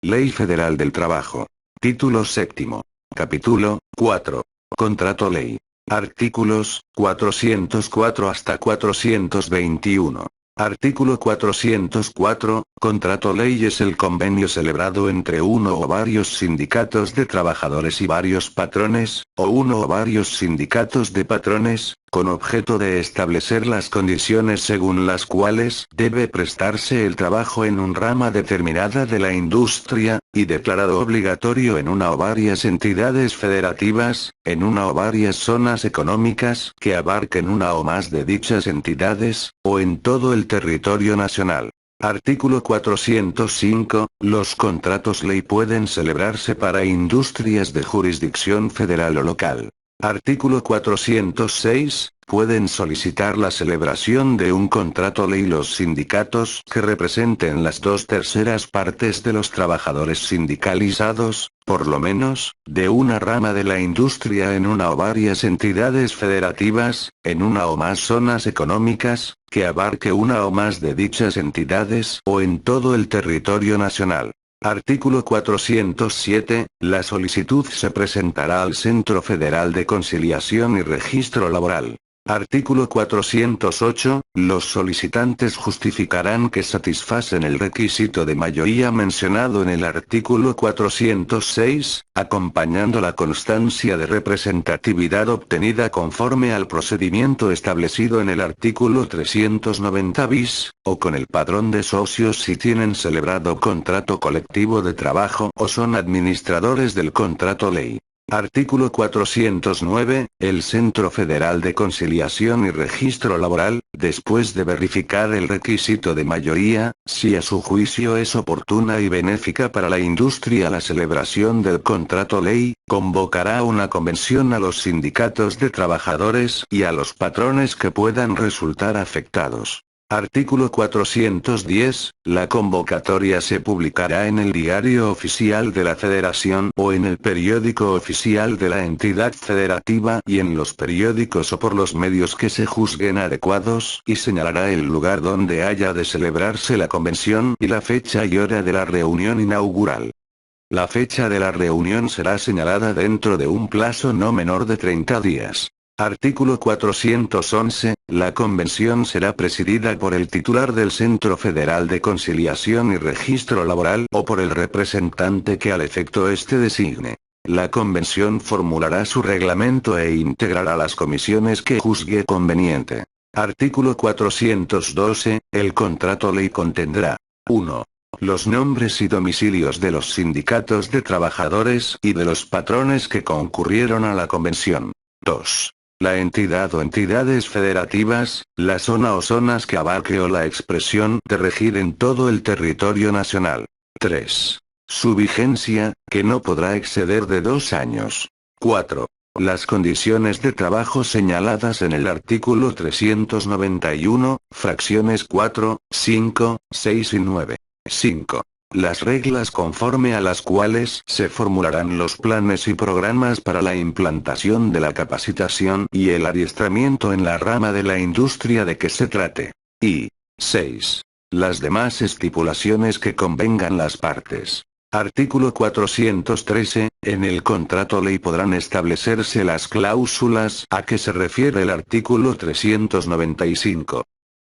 Ley Federal del Trabajo. Título séptimo. Capítulo 4. Contrato ley. Artículos 404 hasta 421. Artículo 404. Contrato ley es el convenio celebrado entre uno o varios sindicatos de trabajadores y varios patrones, o uno o varios sindicatos de patrones, con objeto de establecer las condiciones según las cuales debe prestarse el trabajo en un rama determinada de la industria, y declarado obligatorio en una o varias entidades federativas, en una o varias zonas económicas que abarquen una o más de dichas entidades, o en todo el territorio nacional. Artículo 405. Los contratos ley pueden celebrarse para industrias de jurisdicción federal o local. Artículo 406. Pueden solicitar la celebración de un contrato ley los sindicatos que representen las 2/3 partes de los trabajadores sindicalizados, por lo menos, de una rama de la industria en una o varias entidades federativas, en una o más zonas económicas, que abarque una o más de dichas entidades o en todo el territorio nacional. Artículo 407. La solicitud se presentará al Centro Federal de Conciliación y Registro Laboral. Artículo 408. Los solicitantes justificarán que satisfacen el requisito de mayoría mencionado en el artículo 406, acompañando la constancia de representatividad obtenida conforme al procedimiento establecido en el artículo 390 bis, o con el padrón de socios si tienen celebrado contrato colectivo de trabajo o son administradores del contrato ley. Artículo 409. El Centro Federal de Conciliación y Registro Laboral, después de verificar el requisito de mayoría, si a su juicio es oportuna y benéfica para la industria la celebración del contrato ley, convocará una convención a los sindicatos de trabajadores y a los patrones que puedan resultar afectados. Artículo 410. La convocatoria se publicará en el Diario Oficial de la Federación o en el periódico oficial de la entidad federativa y en los periódicos o por los medios que se juzguen adecuados y señalará el lugar donde haya de celebrarse la convención y la fecha y hora de la reunión inaugural. La fecha de la reunión será señalada dentro de un plazo no menor de 30 días. Artículo 411. La convención será presidida por el titular del Centro Federal de Conciliación y Registro Laboral o por el representante que al efecto éste designe. La convención formulará su reglamento e integrará las comisiones que juzgue conveniente. Artículo 412. El contrato ley contendrá 1. Los nombres y domicilios de los sindicatos de trabajadores y de los patrones que concurrieron a la convención. 2. La entidad o entidades federativas, la zona o zonas que abarque o la expresión de regir en todo el territorio nacional. 3. Su vigencia, que no podrá exceder de 2 años. 4. Las condiciones de trabajo señaladas en el artículo 391, fracciones 4, 5, 6 y 9. 5. Las reglas conforme a las cuales se formularán los planes y programas para la implantación de la capacitación y el adiestramiento en la rama de la industria de que se trate. Y 6. Las demás estipulaciones que convengan las partes. Artículo 413. En el contrato ley podrán establecerse las cláusulas a que se refiere el artículo 395.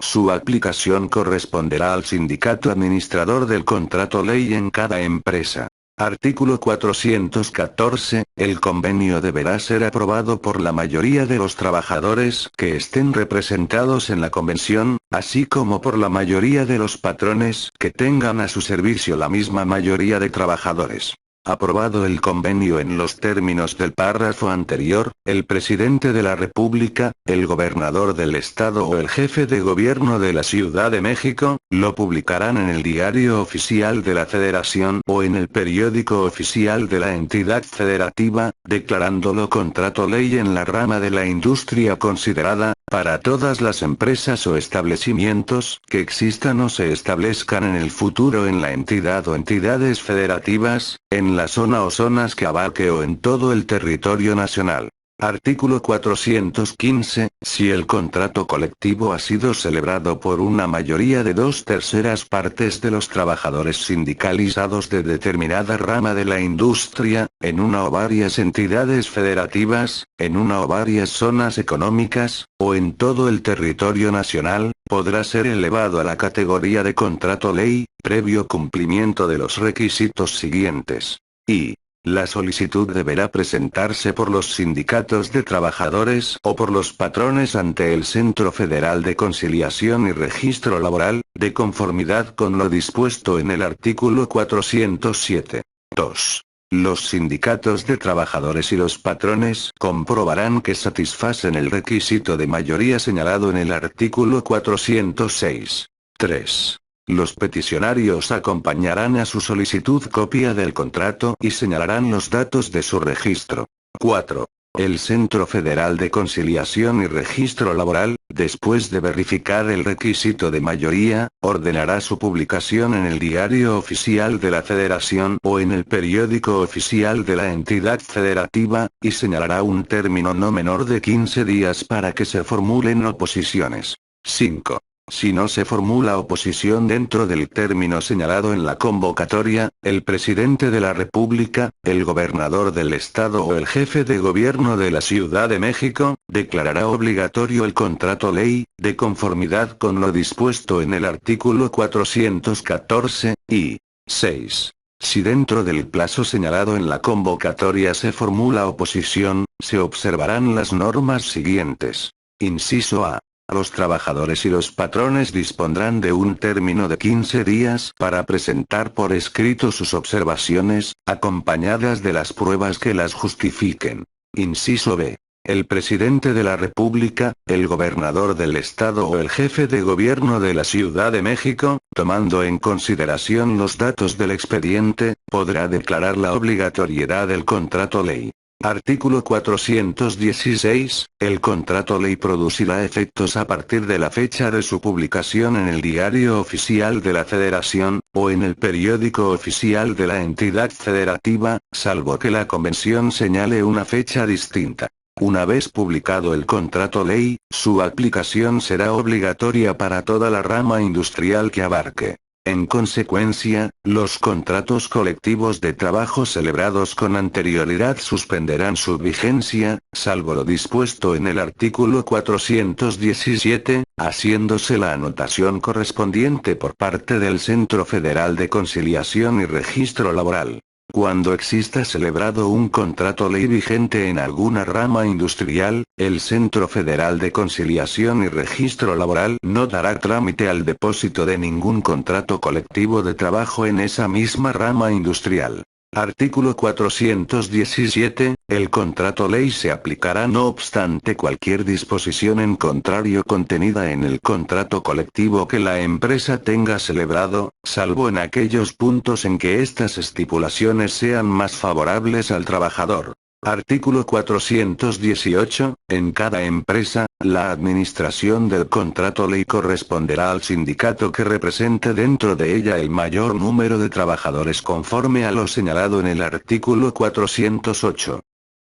Su aplicación corresponderá al sindicato administrador del contrato ley en cada empresa. Artículo 414. El convenio deberá ser aprobado por la mayoría de los trabajadores que estén representados en la convención, así como por la mayoría de los patrones que tengan a su servicio la misma mayoría de trabajadores. Aprobado el convenio en los términos del párrafo anterior, el presidente de la República, el gobernador del estado o el jefe de gobierno de la Ciudad de México, lo publicarán en el Diario Oficial de la Federación o en el periódico oficial de la entidad federativa, declarándolo contrato ley en la rama de la industria considerada, para todas las empresas o establecimientos que existan o se establezcan en el futuro en la entidad o entidades federativas, en la zona o zonas que abarque o en todo el territorio nacional. Artículo 415. Si el contrato colectivo ha sido celebrado por una mayoría de 2/3 partes de los trabajadores sindicalizados de determinada rama de la industria, en una o varias entidades federativas, en una o varias zonas económicas, o en todo el territorio nacional, podrá ser elevado a la categoría de contrato ley, previo cumplimiento de los requisitos siguientes. Y la solicitud deberá presentarse por los sindicatos de trabajadores o por los patrones ante el Centro Federal de Conciliación y Registro Laboral, de conformidad con lo dispuesto en el artículo 407. 2. Los sindicatos de trabajadores y los patrones comprobarán que satisfacen el requisito de mayoría señalado en el artículo 406. 3. Los peticionarios acompañarán a su solicitud copia del contrato y señalarán los datos de su registro. 4. El Centro Federal de Conciliación y Registro Laboral, después de verificar el requisito de mayoría, ordenará su publicación en el Diario Oficial de la Federación o en el periódico oficial de la entidad federativa, y señalará un término no menor de 15 días para que se formulen oposiciones. 5. Si no se formula oposición dentro del término señalado en la convocatoria, el presidente de la República, el gobernador del estado o el jefe de gobierno de la Ciudad de México, declarará obligatorio el contrato ley, de conformidad con lo dispuesto en el artículo 414, y 6. Si dentro del plazo señalado en la convocatoria se formula oposición, se observarán las normas siguientes. Inciso A. Los trabajadores y los patrones dispondrán de un término de 15 días para presentar por escrito sus observaciones, acompañadas de las pruebas que las justifiquen. Inciso B. El presidente de la República, el gobernador del estado o el jefe de gobierno de la Ciudad de México, tomando en consideración los datos del expediente, podrá declarar la obligatoriedad del contrato ley. Artículo 416. El contrato ley producirá efectos a partir de la fecha de su publicación en el Diario Oficial de la Federación, o en el periódico oficial de la entidad federativa, salvo que la convención señale una fecha distinta. Una vez publicado el contrato ley, su aplicación será obligatoria para toda la rama industrial que abarque. En consecuencia, los contratos colectivos de trabajo celebrados con anterioridad suspenderán su vigencia, salvo lo dispuesto en el artículo 417, haciéndose la anotación correspondiente por parte del Centro Federal de Conciliación y Registro Laboral. Cuando exista celebrado un contrato ley vigente en alguna rama industrial, el Centro Federal de Conciliación y Registro Laboral no dará trámite al depósito de ningún contrato colectivo de trabajo en esa misma rama industrial. Artículo 417. El contrato ley se aplicará no obstante cualquier disposición en contrario contenida en el contrato colectivo que la empresa tenga celebrado, salvo en aquellos puntos en que estas estipulaciones sean más favorables al trabajador. Artículo 418. En cada empresa, la administración del contrato ley corresponderá al sindicato que represente dentro de ella el mayor número de trabajadores conforme a lo señalado en el artículo 408.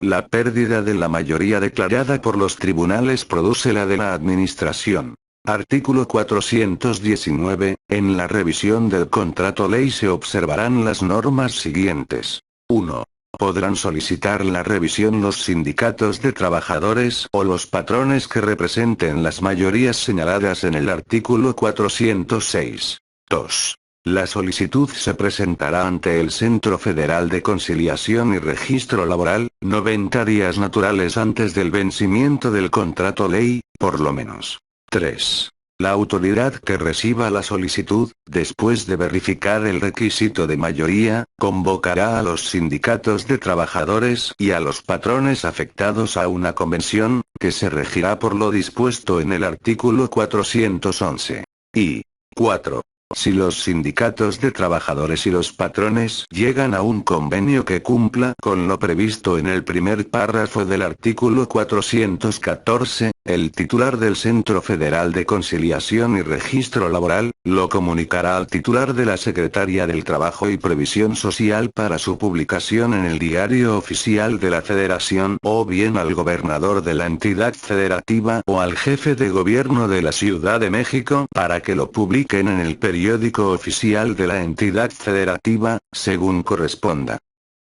La pérdida de la mayoría declarada por los tribunales produce la de la administración. Artículo 419. En la revisión del contrato ley se observarán las normas siguientes. 1. Podrán solicitar la revisión los sindicatos de trabajadores o los patrones que representen las mayorías señaladas en el artículo 406. 2. La solicitud se presentará ante el Centro Federal de Conciliación y Registro Laboral, 90 días naturales antes del vencimiento del contrato ley, por lo menos. 3. La autoridad que reciba la solicitud, después de verificar el requisito de mayoría, convocará a los sindicatos de trabajadores y a los patrones afectados a una convención, que se regirá por lo dispuesto en el artículo 411. Y 4. Si los sindicatos de trabajadores y los patrones llegan a un convenio que cumpla con lo previsto en el primer párrafo del artículo 414, El titular del Centro Federal de Conciliación y Registro Laboral, lo comunicará al titular de la Secretaría del Trabajo y Previsión Social para su publicación en el Diario Oficial de la Federación, o bien al gobernador de la entidad federativa o al jefe de gobierno de la Ciudad de México para que lo publiquen en el periódico oficial de la entidad federativa, según corresponda.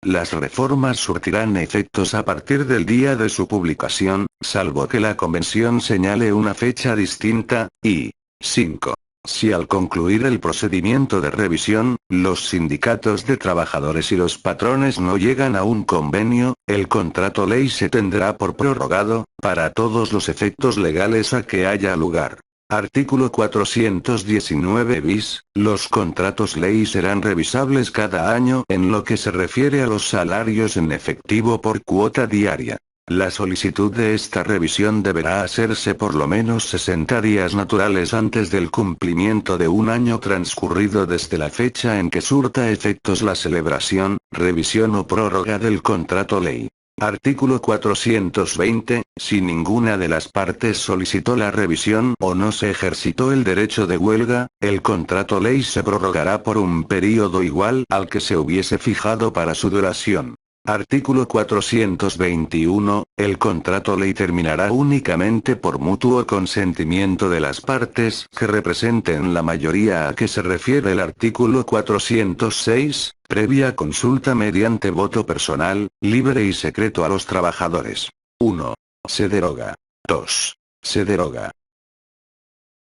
Las reformas surtirán efectos a partir del día de su publicación, salvo que la convención señale una fecha distinta, y 5. Si al concluir el procedimiento de revisión, los sindicatos de trabajadores y los patrones no llegan a un convenio, el contrato ley se tendrá por prorrogado, para todos los efectos legales a que haya lugar. Artículo 419 bis, los contratos ley serán revisables cada año en lo que se refiere a los salarios en efectivo por cuota diaria. La solicitud de esta revisión deberá hacerse por lo menos 60 días naturales antes del cumplimiento de un año transcurrido desde la fecha en que surta efectos la celebración, revisión o prórroga del contrato ley. Artículo 420, si ninguna de las partes solicitó la revisión o no se ejercitó el derecho de huelga, el contrato ley se prorrogará por un período igual al que se hubiese fijado para su duración. Artículo 421, el contrato ley terminará únicamente por mutuo consentimiento de las partes que representen la mayoría a que se refiere el artículo 406, previa consulta mediante voto personal, libre y secreto a los trabajadores. 1. Se deroga. 2. Se deroga.